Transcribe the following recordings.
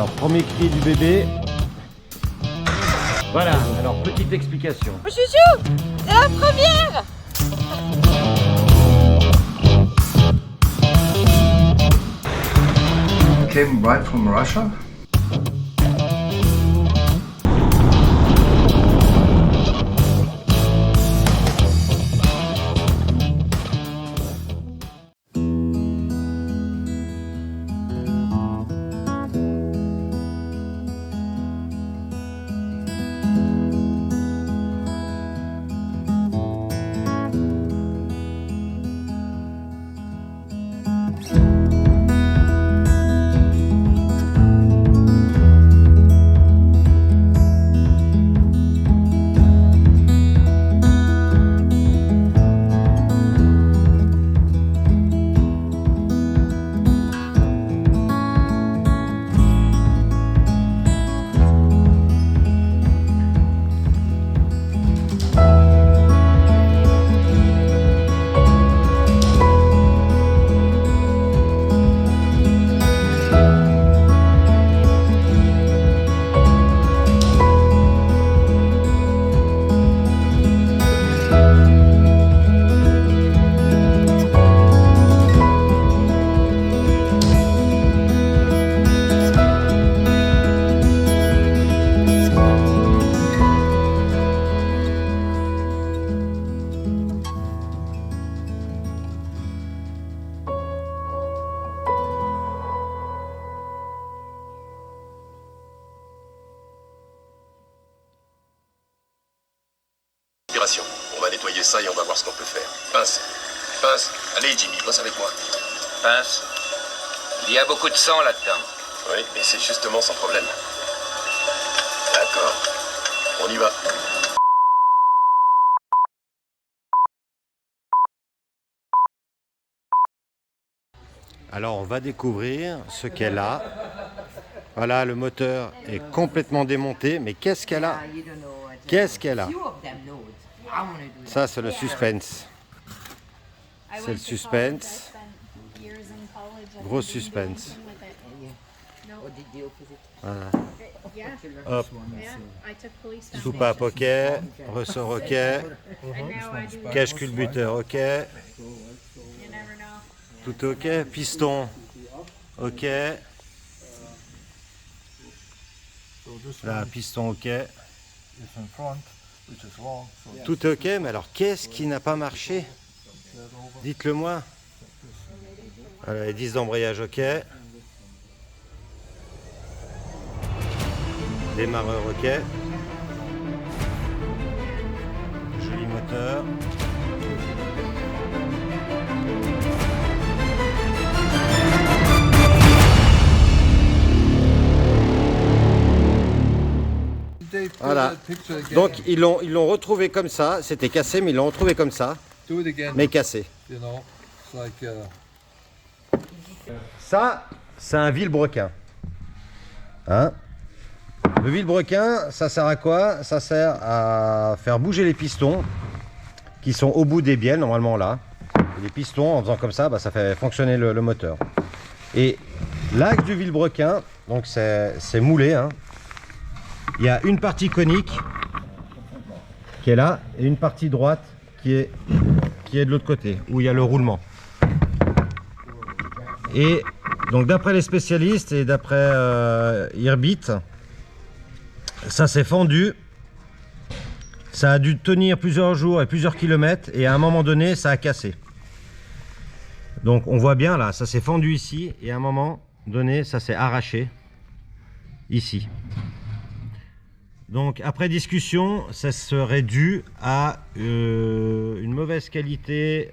Alors, premier cri du bébé. Voilà, alors petite explication. Chouchou, c'est la première. Came right from Russia. On va nettoyer ça et on va voir ce qu'on peut faire. Pince. Pince. Allez, Jimmy, bosse avec moi. Pince. Il y a beaucoup de sang là-dedans. Oui, mais c'est justement son problème. D'accord. On y va. Alors, on va découvrir ce qu'elle a. Voilà, le moteur est complètement démonté, mais qu'est-ce qu'elle a? Qu'est-ce qu'elle a? Ça, c'est le suspense. C'est le suspense. Gros suspense. Voilà. Hop. Soupape, ok. Ressort, ok. Cache culbuteur, ok. Tout ok. Piston, ok. Là, piston, ok. Tout est ok, mais alors qu'est-ce qui n'a pas marché? Dites-le moi. Voilà, les 10 d'embrayage, ok. Démarreur, ok. Joli moteur. Voilà. Donc ils l'ont retrouvé comme ça. C'était cassé, mais ils l'ont retrouvé comme ça. Mais cassé. Ça, c'est un vilebrequin. Hein? Le vilebrequin, ça sert à quoi? Ça sert à faire bouger les pistons qui sont au bout des bielles, normalement là. Et les pistons, en faisant comme ça, bah, ça fait fonctionner le moteur. Et l'axe du vilebrequin, donc c'est moulé. Hein. Il y a une partie conique qui est là et une partie droite qui est de l'autre côté, où il y a le roulement. Et donc d'après les spécialistes et d'après Irbit, ça s'est fendu, ça a dû tenir plusieurs jours et plusieurs kilomètres et à un moment donné ça a cassé. Donc on voit bien là, ça s'est fendu ici et à un moment donné ça s'est arraché ici. Donc après discussion, ça serait dû à une mauvaise qualité,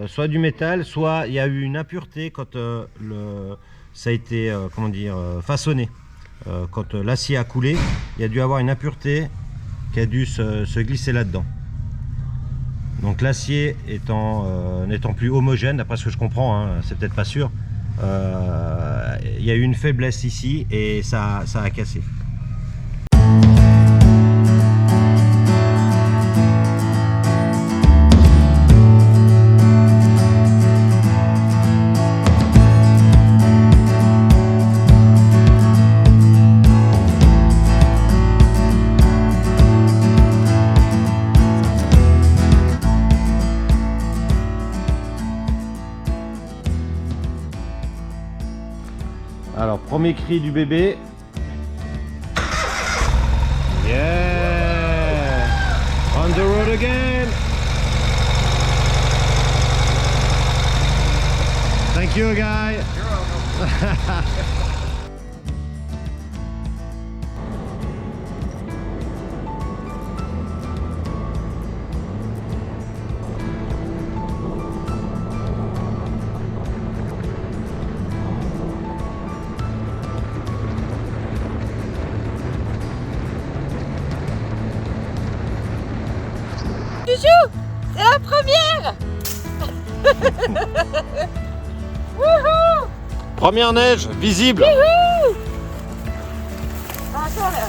soit du métal, soit il y a eu une impureté quand ça a été comment dire, façonné. Quand l'acier a coulé, il y a dû avoir une impureté qui a dû se glisser là-dedans. Donc l'acier n'étant plus homogène, d'après ce que je comprends, hein, c'est peut-être pas sûr, il y a eu une faiblesse ici et ça a cassé. Alors, premier cri du bébé. Yeah! On the road again! Thank you, guy! Chouchou, c'est la première. Wouhou. Première neige visible. Attends là.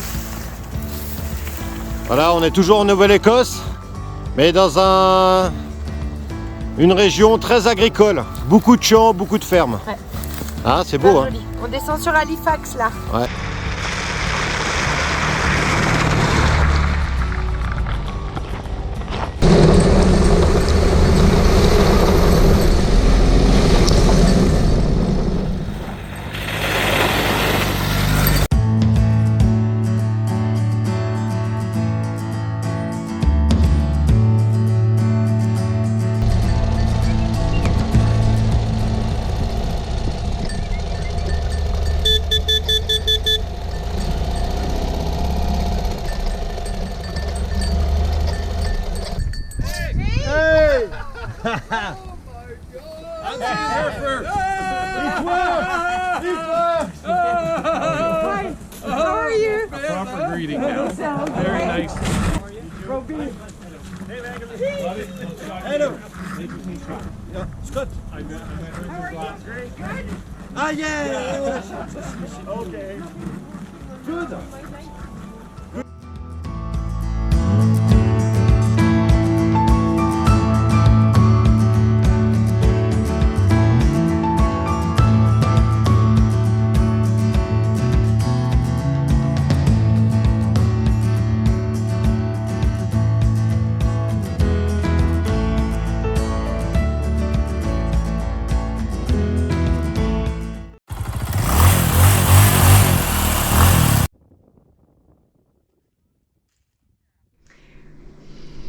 Voilà, on est toujours en Nouvelle-Écosse, mais dans une région très agricole. Beaucoup de champs, beaucoup de fermes. Ouais. Ah, c'est beau, hein? Joli. On descend sur Halifax là. Ouais. How are you? Proper greeting now. Very nice. Hello. Scott. Ah yeah. Okay. Good.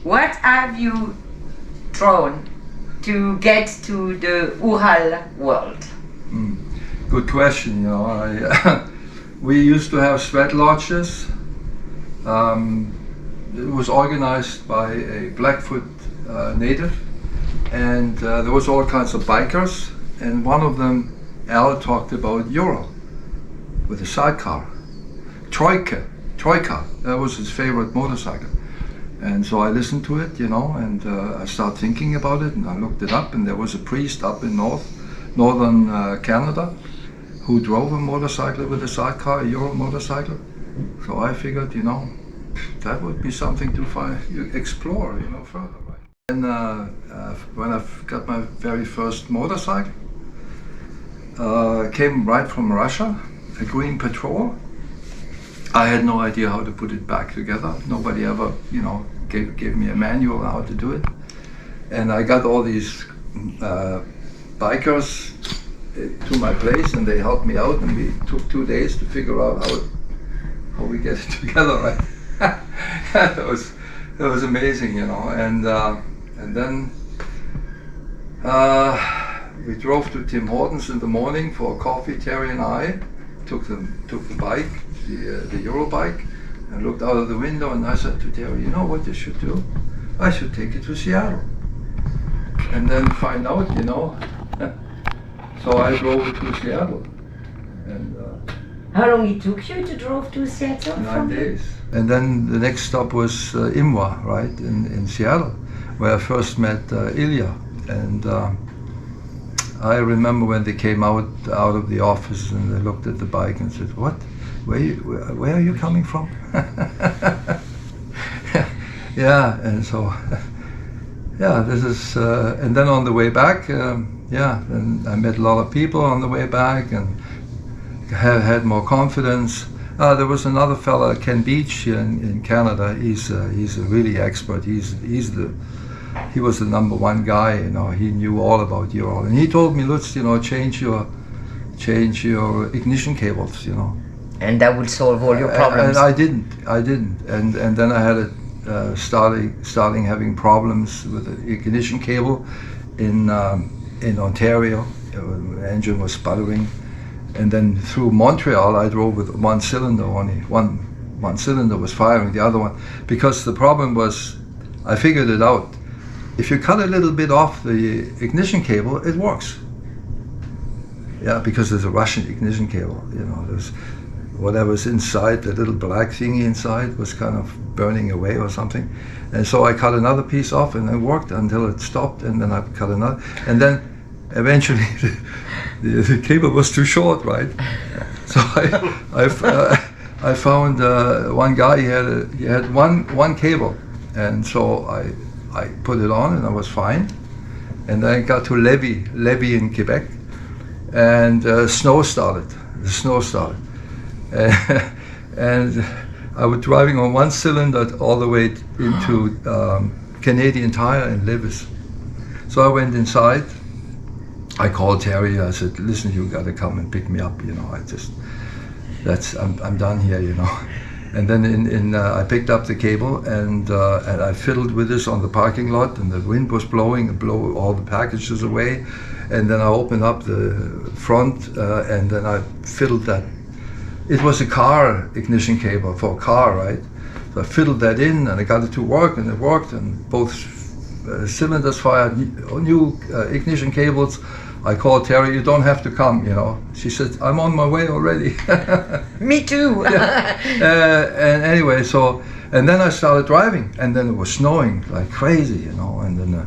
What have you drawn to get to the Ural world? Good question. You know, we used to have sweat lodges. It was organized by a Blackfoot native, and there was all kinds of bikers. And one of them, Al, talked about Ural with a sidecar, Troika. That was his favorite motorcycle. And so I listened to it, you know, and I started thinking about it, and I looked it up, and there was a priest up in northern Canada who drove a motorcycle with a sidecar, a Ural motorcycle. So I figured, you know, that would be something to explore, you know, further. Right? And when I got my very first motorcycle, came right from Russia, a Green Patrol. I had no idea how to put it back together. Nobody ever, you know, gave me a manual on how to do it. And I got all these bikers to my place, and they helped me out, and we took 2 days to figure out how we get it together, right? That was amazing, you know. And then we drove to Tim Hortons in the morning for a coffee. Terry and I took the bike, the Ural bike, and looked out of the window, and I said to Terry, you know what you should do? I should take it to Seattle and then find out, you know. So I drove it to Seattle. And How long it took you to drive to Seattle? 9 days. And then the next stop was Imwa, right, in Seattle, where I first met Ilya. And I remember when they came out of the office and they looked at the bike and said, what? Where are you coming from? Yeah, and so, yeah, this is, and then on the way back, yeah, and I met a lot of people on the way back and had more confidence. There was another fella, Ken Beach, here in Canada. He's a really expert. He was the number one guy. You know, he knew all about Ural, and he told me, Lutz, you know, change change your ignition cables, you know. And that would solve all your problems. And I didn't, and then I had starting having problems with the ignition cable in Ontario. The engine was sputtering, and then through Montreal I drove with one cylinder. Only one cylinder was firing, the other one, because the problem was, I figured it out. If you cut a little bit off the ignition cable, it works. Yeah, because there's a Russian ignition cable. You know, there's whatever's inside, the little black thingy inside was kind of burning away or something. And so I cut another piece off, and it worked until it stopped, and then I cut another. And then eventually the cable was too short, right? So I found one guy, he had one cable, and so I put it on and I was fine. And then I got to Lévis in Quebec, and the snow started. And I was driving on one cylinder all the way into Canadian Tire in Lévis. So I went inside. I called Terry. I said, "Listen, you got to come and pick me up. You know, I'm done here. You know." And then I picked up the cable and I fiddled with this on the parking lot, and the wind was blowing and blew all the packages away. And then I opened up the front and then I fiddled that. It was a car ignition cable for a car, right? So I fiddled that in and I got it to work, and it worked, and both cylinders fired new ignition cables. I called Terry, "You don't have to come, you know." She said, "I'm on my way already." Me too. And anyway, and then I started driving, and then it was snowing like crazy, you know, and then the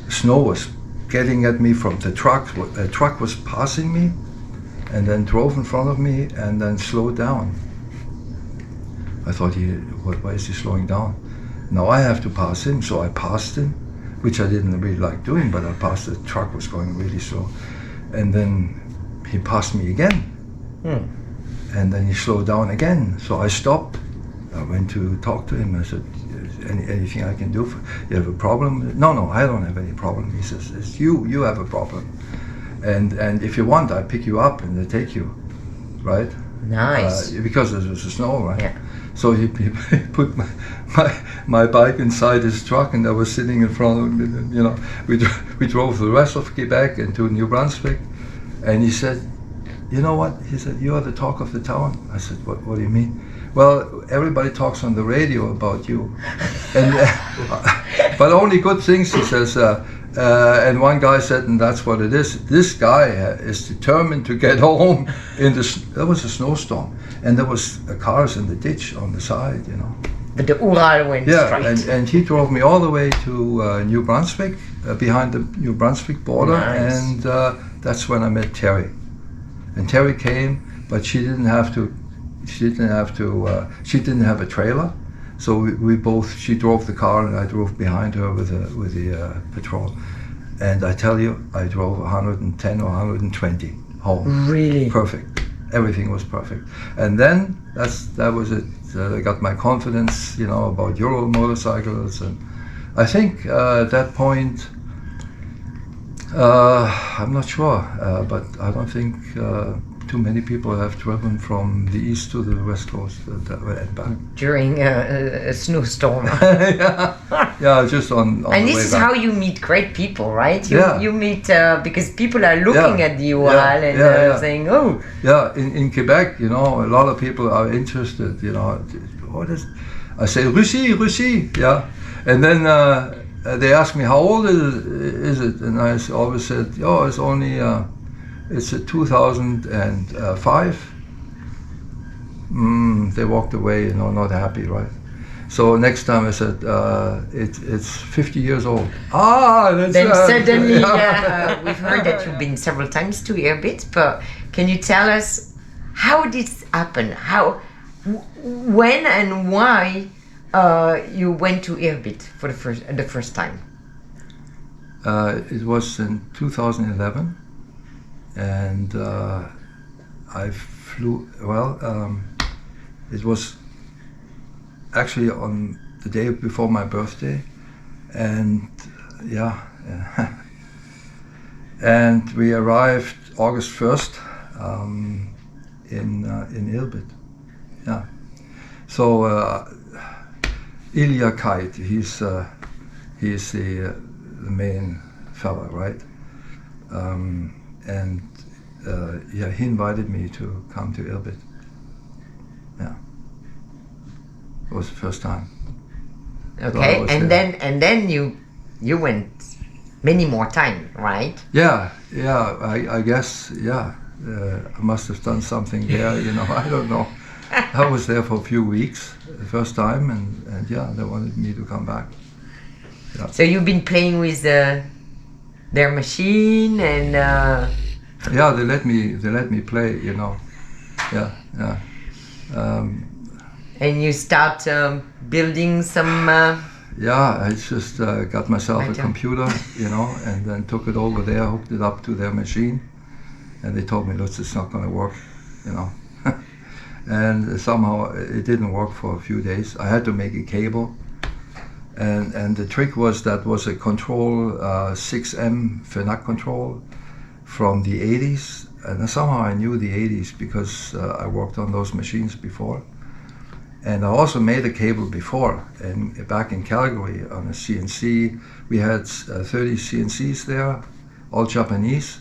snow was getting at me from the truck. A truck was passing me, and then drove in front of me, and then slowed down. I thought, why is he slowing down? Now I have to pass him, so I passed him, which I didn't really like doing, but I passed. The truck was going really slow, and then he passed me again, and then he slowed down again. So I stopped. I went to talk to him. I said, anything I can do? You have a problem? No, I don't have any problem. He says, "It's you have a problem, and if you want, I pick you up and I take you, right?" Nice. Because there was snow, right? Yeah. So he put my bike inside his truck, and I was sitting in front of him. You know, we drove the rest of Quebec into New Brunswick, and he said, "You know what?" He said, "You are the talk of the town." I said, What do you mean?" "Well, everybody talks on the radio about you, and but only good things," he says. And one guy said, "And that's what it is. This guy is determined to get home." There was a snowstorm, and there was cars in the ditch on the side, you know. But the Ural went straight. and he drove me all the way to New Brunswick, behind the New Brunswick border, Nice. and that's when I met Terry. And Terry came, but she didn't have a trailer, so she drove the car and I drove behind her with the patrol. And I tell you, I drove 110 or 120 home. Really? Perfect. Everything was perfect. And then that was it. I got my confidence, you know, about Euro motorcycles, and I think at that point, I'm not sure, but I don't think too many people have driven from the east to the west coast and back. During a snowstorm. Yeah, just on And the way this is back. how you meet great people, right? Yeah. You meet because people are looking Yeah. at the Ural and saying, "Oh, Yeah, in Quebec, you know, a lot of people are interested, you know. What is? I say, Russie, yeah. And then they ask me, how old is it? And I always said, "Oh, it's only, it's a 2005. They walked away, you know, not happy, right? So next time I said, it's 50 years old. That's then suddenly we've heard that you've been several times to Airbit, but can you tell us how did this happen? When and why you went to Airbit for the first time? It was in 2011, and I flew. It was actually on the day before my birthday, and and we arrived August 1st in Ilbit. Yeah. So Ilya Kite, he's the main fella, right? And yeah, he invited me to come to Ilbit. Yeah, it was the first time. Okay, was and there. then you went many more times, right? Yeah, I guess, yeah. I must have done something there, you know, I don't know. I was there for a few weeks the first time, and yeah, they wanted me to come back. So you've been playing with their machine and Yeah, they let me play, you know. Yeah. and you start building some. Yeah, I just got myself a Right, yeah. computer, you know, and then took it over there, hooked it up to their machine, and they told me, look, it's not going to work, you know. And somehow it didn't work for a few days. I had to make a cable, and the trick was that was a control 6M Fnac control from the 80s, and somehow I knew the 80s because I worked on those machines before. And I also made a cable before, and back in Calgary on a CNC, we had 30 CNCs there, all Japanese,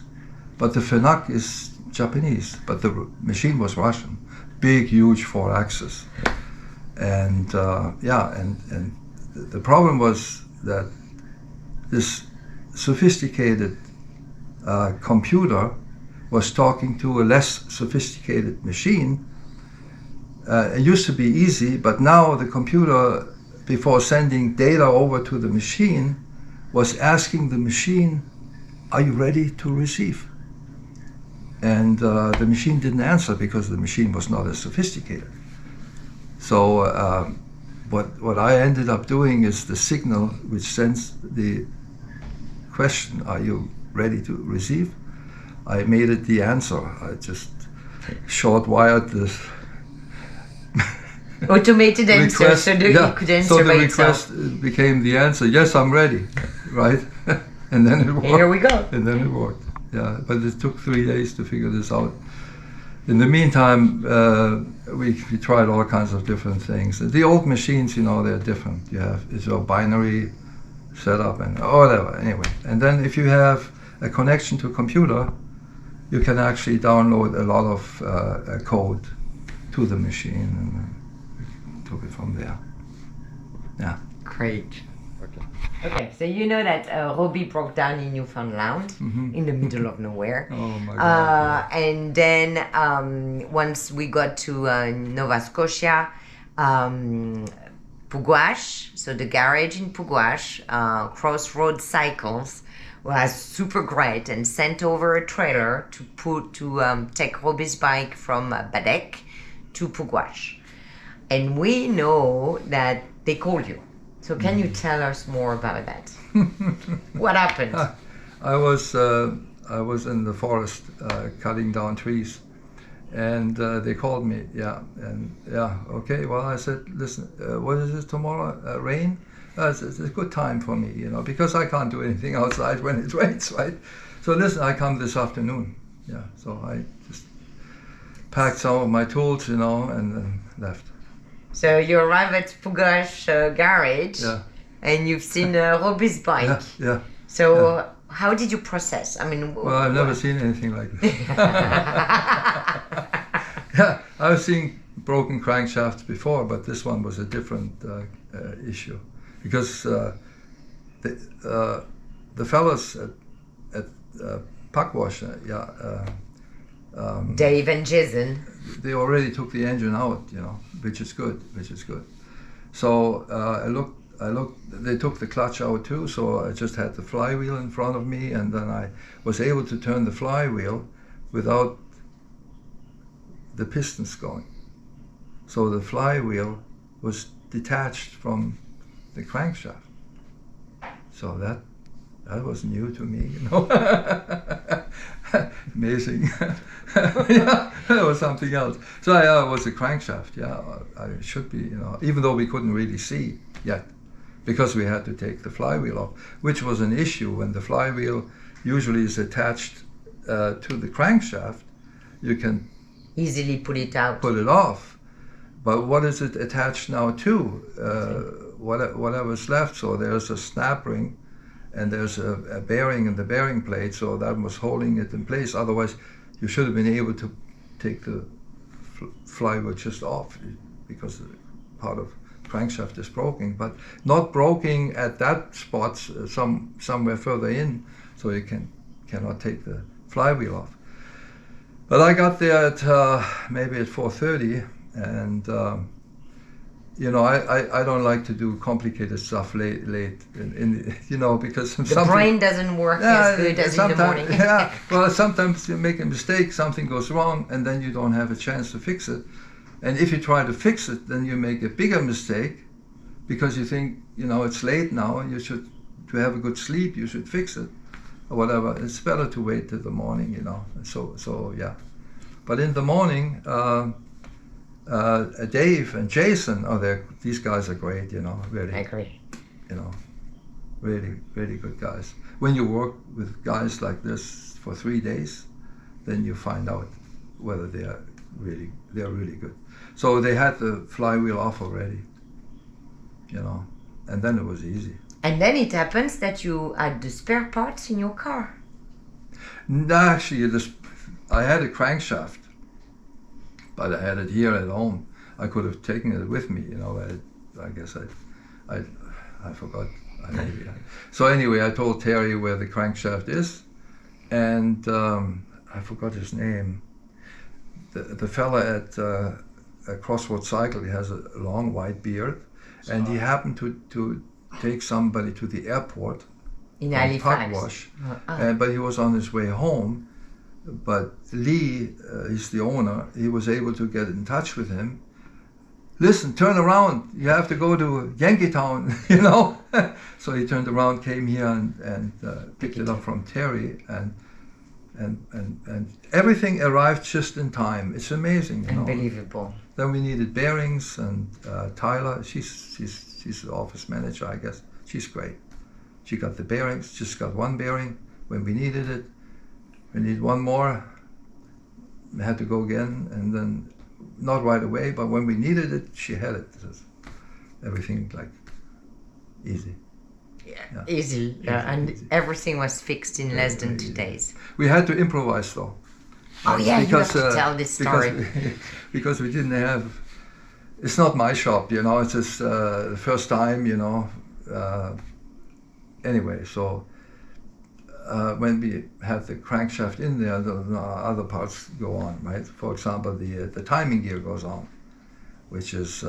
but the Fnac is Japanese, but the machine was Russian, big, huge 4-axis. And yeah, and the problem was that this sophisticated computer was talking to a less sophisticated machine. It used to be easy, but now the computer, before sending data over to the machine, was asking the machine, are you ready to receive? And the machine didn't answer because the machine was not as sophisticated. So what I ended up doing is the signal which sends the question, are you ready to receive? I made it the answer. I just short-wired this Automated answer, request. so that Yeah, you could answer so the by itself. request became the answer. Yes, I'm ready, right? And then it worked. Here we go. And then it worked. Yeah, but it took 3 days to figure this out. In the meantime, we tried all kinds of different things. The old machines, you know, they're different. You have it's a binary setup and whatever. Anyway, and then if you have a connection to a computer, you can actually download a lot of code to the machine, and took it from there. Yeah. Great. Okay, so you know that Robbie broke down in Newfoundland, in the middle of nowhere. Oh my God. And then once we got to Nova Scotia, Pugwash, so the garage in Pugwash, Crossroads Cycles, was super great and sent over a trailer to take Robbie's bike from Badek to Pugwash. And we know that they called you. So can you tell us more about that? What happened? I was in the forest cutting down trees, and they called me. Yeah, and yeah, okay. Well, I said, listen, what is it tomorrow? Rain? It's a good time for me, you know, because I can't do anything outside when it rains, right? So listen, I come this afternoon. Yeah, so I just packed some of my tools, you know, and then left. So you arrive at Pugwash garage, Yeah. and you've seen Robbie's bike. Yeah, yeah. So how did you process? I mean, Well, I've never seen anything like this. Yeah, I've seen broken crankshafts before, but this one was a different issue, because the fellas at Pugwash, Dave and Jason. they already took the engine out, you know, which is good. So I looked. They took the clutch out too, so I just had the flywheel in front of me, and then I was able to turn the flywheel without the pistons going. So the flywheel was detached from the crankshaft. So that was new to me, you know. Amazing. Yeah, that was something else. So yeah, it was a crankshaft. Yeah, I should be, you know, even though we couldn't really see yet, because we had to take the flywheel off, which was an issue when the flywheel usually is attached to the crankshaft. you can Easily put it out. put it off. But what is it attached now to? Whatever's left. So there's a snap ring, and there's a bearing in the bearing plate. So that was holding it in place. Otherwise, you should have been able to take the flywheel just off, because part of crankshaft is broken, but not broken at that spot. Somewhere further in, so you cannot take the flywheel off. But I got there at maybe at 4:30, and I don't like to do complicated stuff late in because The brain doesn't work as good as in the morning. Yeah, well, sometimes you make a mistake, something goes wrong, and then you don't have a chance to fix it. And if you try to fix it, then you make a bigger mistake, because you think, it's late now, and to have a good sleep, you should fix it, or whatever. It's better to wait till the morning, So yeah. But in the morning, Dave and Jason, these guys are great, really. I agree. Really, really good guys. When you work with guys like this for 3 days, then you find out whether they're really good. So they had the flywheel off already, and then it was easy. And then it happens that you had the spare parts in your car. No, actually, I had a crankshaft, but I had it here at home. I could have taken it with me, I guess I forgot. So anyway, I told Terry where the crankshaft is, and I forgot his name. The fella at Crossroads Cycle, he has a long white beard, and he happened to take somebody to the airport In on Halifax. Pugwash, but he was on his way home. But Lee, he's the owner, he was able to get in touch with him. Listen, turn around, you have to go to Yankeetown, So he turned around, came here, and picked it up from Terry, and everything arrived just in time. It's amazing, Unbelievable. Then we needed bearings, and Tyler, she's the office manager, I guess. She's great. She got the bearings, just got one bearing when we needed it. We need one more. We had to go again, and then not right away, but when we needed it, she had it. Everything easy. Yeah. Easy. And easy. everything was fixed in less than 2 days. We had to improvise though. Oh yeah, you have to tell this story. Because we didn't have. It's not my shop, It's just the first time, Anyway, so. When we have the crankshaft in there, the other parts go on, right? For example, the timing gear goes on, which is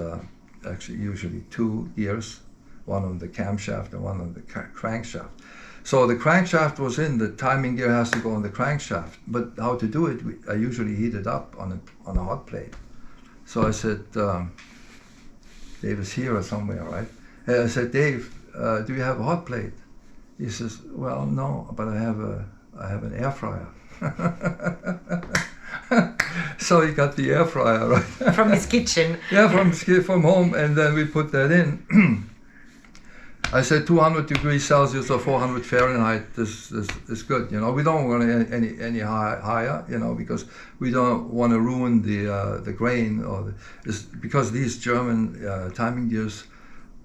actually usually 2 gears, one on the camshaft and one on the crankshaft. So the crankshaft was in, the timing gear has to go on the crankshaft. But how to do it, I usually heat it up on a hot plate. So I said, Dave is here or somewhere, right? And I said, Dave, do you have a hot plate? He says, well, no, but I have an air fryer. So he got the air fryer, right? From his kitchen. Yeah, from home, and then we put that in. I said 200 degrees Celsius or 400 Fahrenheit is good, We don't want any higher, because we don't want to ruin the grain, because these German timing gears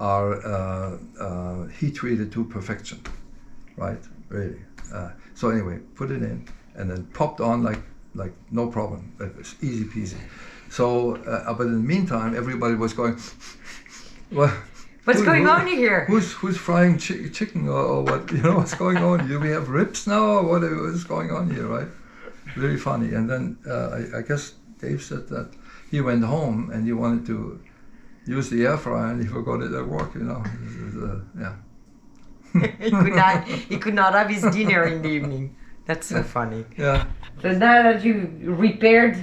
are heat treated to perfection. Right, really. So anyway, put it in, and then popped on like no problem. It was easy peasy. So, but in the meantime, everybody was going, well, What's going on here? Who's frying chicken or what? What's going on? Do we have ribs now, or what is going on here? Right, very funny. And then I guess Dave said that he went home and he wanted to use the air fryer, and he forgot it at work. Yeah. He could not have his dinner in the evening. That's so funny. Yeah. So now that you repaired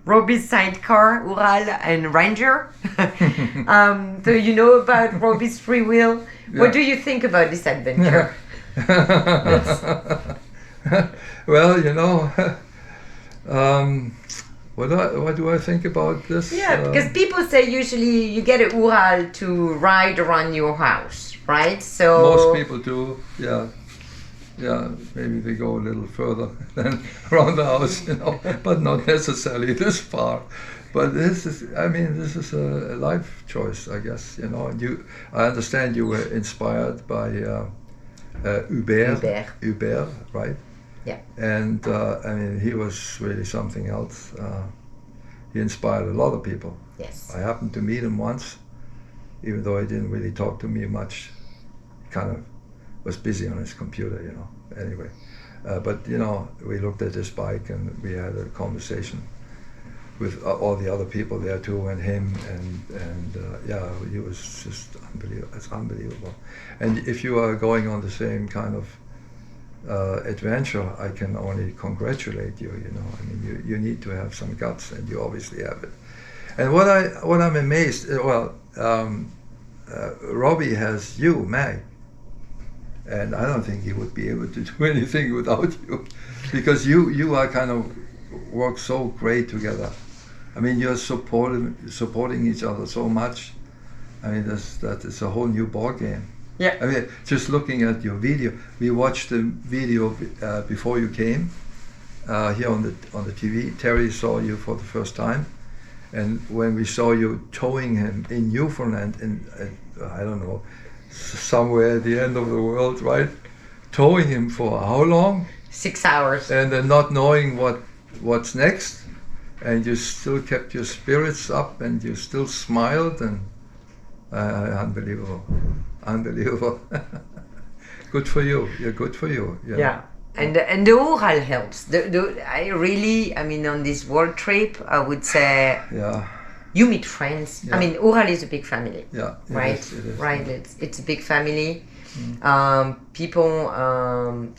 Robbie's sidecar, Ural and Ranger, so you know about Robbie's free wheel. Yeah. What do you think about this adventure? Well, what do I think about this? Yeah, because people say usually you get a Ural to ride around your house, right? So most people do, yeah. Yeah, maybe they go a little further than around the house, you know, but not necessarily this far. But this is a life choice, I guess, you know. And I understand you were inspired by Hubert, right? Yeah. And he was really something else. He inspired a lot of people. Yes. I happened to meet him once, even though he didn't really talk to me much. He kind of was busy on his computer, you know. Anyway, but you know, we looked at his bike and we had a conversation with all the other people there too, and him, and yeah, he was just unbelievable. It's unbelievable. And if you are going on the same kind of adventure, I can only congratulate you. You know, I mean, you need to have some guts, and you obviously have it. And what I'm amazed, Robbie has you, Mag, and I don't think he would be able to do anything without you, because you are kind of work so great together. I mean, you're supporting each other so much. I mean, that is a whole new ball game. Yeah. I mean, just looking at your video, we watched the video before you came here on the TV. Terry saw you for the first time, and when we saw you towing him in Newfoundland, in I don't know, somewhere at the end of the world, right? Towing him for how long? 6 hours. And then not knowing what's next, and you still kept your spirits up, and you still smiled, and unbelievable. Good for you. You're good for you. Yeah. And the Ural helps. I mean, on this world trip, I would say you meet friends. Yeah. I mean, Ural is a big family. Yeah. Right. It is. Right. It's a big family. People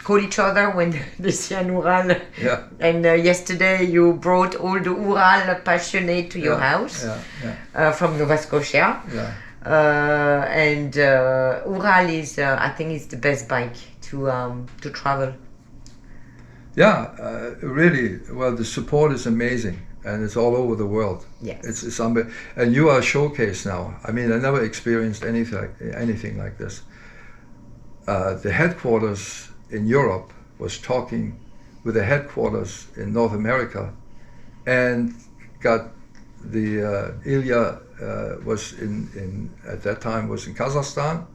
call each other when they see an Ural. Yeah. And yesterday you brought all the Ural passionate to your house from Nova Scotia. Yeah. And Ural is, I think, it's the best bike to travel. Yeah, really. Well, the support is amazing, and it's all over the world. Yes. It's unbelievable. And you are a showcase now. I mean, I never experienced anything like this. The headquarters in Europe was talking with the headquarters in North America, and got the Ilya was in at that time was in Kazakhstan,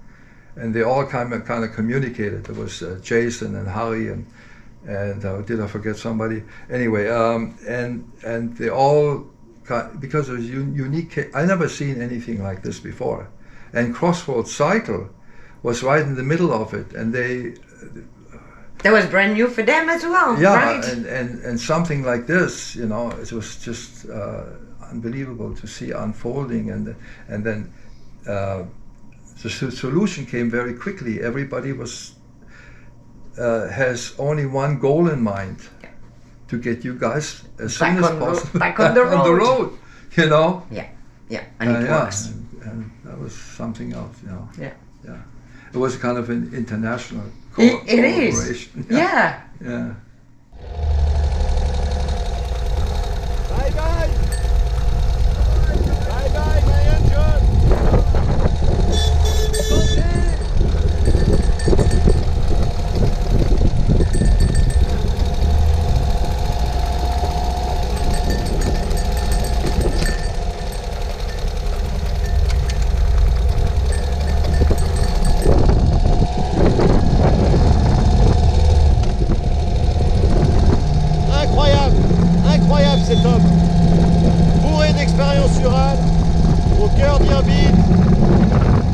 and they all kind of communicated. There was Jason and Harry and did I forget somebody? Anyway, and they all because it was unique. I never seen anything like this before, and Crossroads Cycle was right in the middle of it, and that was brand new for them as well. Yeah, right? and something like this, you know, it was just unbelievable to see unfolding, and then the solution came very quickly. Everybody has only one goal in mind, to get you guys as soon as possible back on the road. You know. Yeah, and it works. And that was something else, you know. Yeah. It was kind of an international It is. collaboration. Yeah. Yeah. Bye bye. Bye bye, my engine. Incroyable cet homme, bourré d'expérience Ural, au cœur d'Irbid,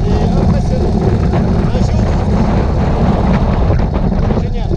et impressionnant. Un géo, génial.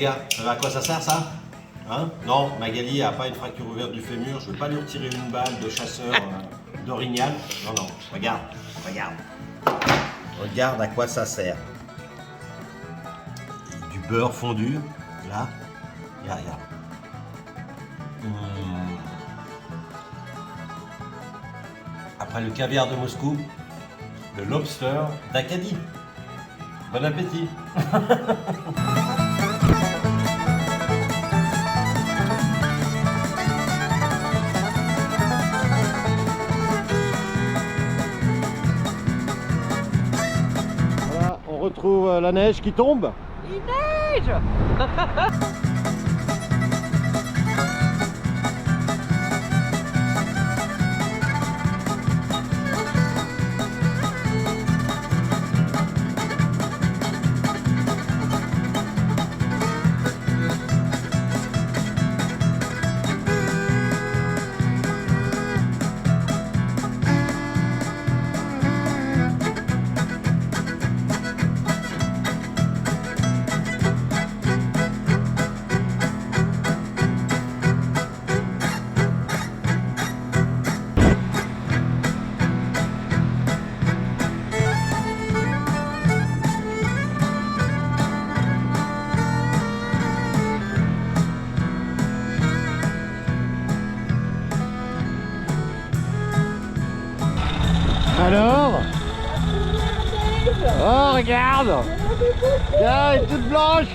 gars, ça va à quoi ça sert ça? Hein? Non, Magali a pas une fracture ouverte du fémur, je veux pas lui retirer une balle de chasseur d'orignal. Non, non, regarde, regarde. Regarde à quoi ça sert. Du beurre fondu, là, regarde. Après le caviar de Moscou, le lobster d'Acadie. Bon appétit. Voilà, on retrouve la neige qui tombe. Il neige. Alors? Oh, regarde! Regarde, elle est toute blanche!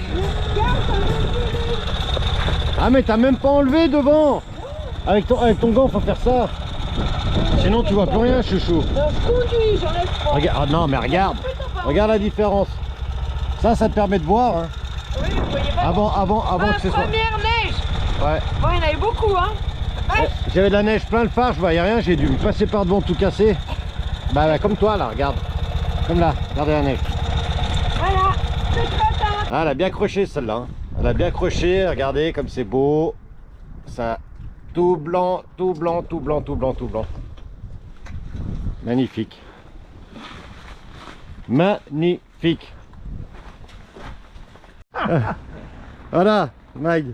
Ah, mais t'as même pas enlevé devant! Avec ton gant, faut faire ça! Sinon, tu vois plus rien, chouchou! Regarde, ah, non, mais regarde! Regarde la différence! Ça te permet de voir, hein! Oui, vous voyez pas. Avant que ce soit... Première neige. Ouais. Bon, il y en avait beaucoup, hein. Ouais, j'avais de la neige plein le phare, je voyais rien, j'ai dû me passer par devant tout casser. Bah, comme toi là, regarde. Comme là, regardez la neige. Voilà, c'est très tard. Ah, elle a bien accroché celle-là. Hein. Elle a bien accroché, regardez comme c'est beau. Ça, tout blanc, tout blanc, tout blanc, tout blanc, tout blanc. Magnifique. Magnifique. Ah, voilà, Mag.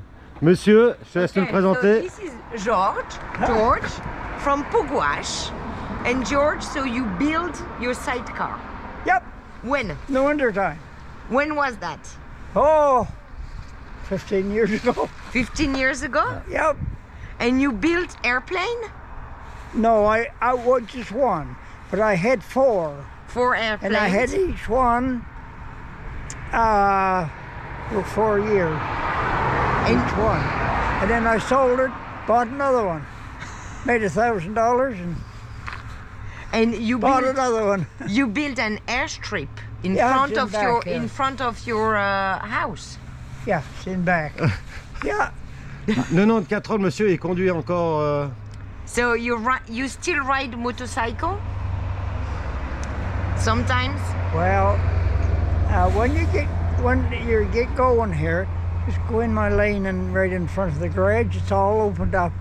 Monsieur, je te laisse nous le présenter. So this is George from Pugwash. And George, so you built your sidecar. Yep, When? the winter time. When was that? Oh, 15 years ago. 15 years ago? Yep. And you built airplane? No, I was just one, but I had four. 4 airplanes? And I had each one for 4 years. Each one. And then I sold it, bought another one. Made $1,000 And you bought built, another one. you built an airstrip in Yeah, front it's in of back, your yeah. in front of your house. Yeah, it's in back. Yeah. 94 ans, le monsieur, il conduit encore. So you still ride motorcycle? Sometimes? Well, when you get going here, just go in my lane and right in front of the garage. It's all opened up,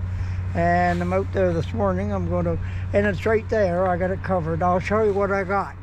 and I'm out there this morning. And it's right there. I got it covered. I'll show you what I got.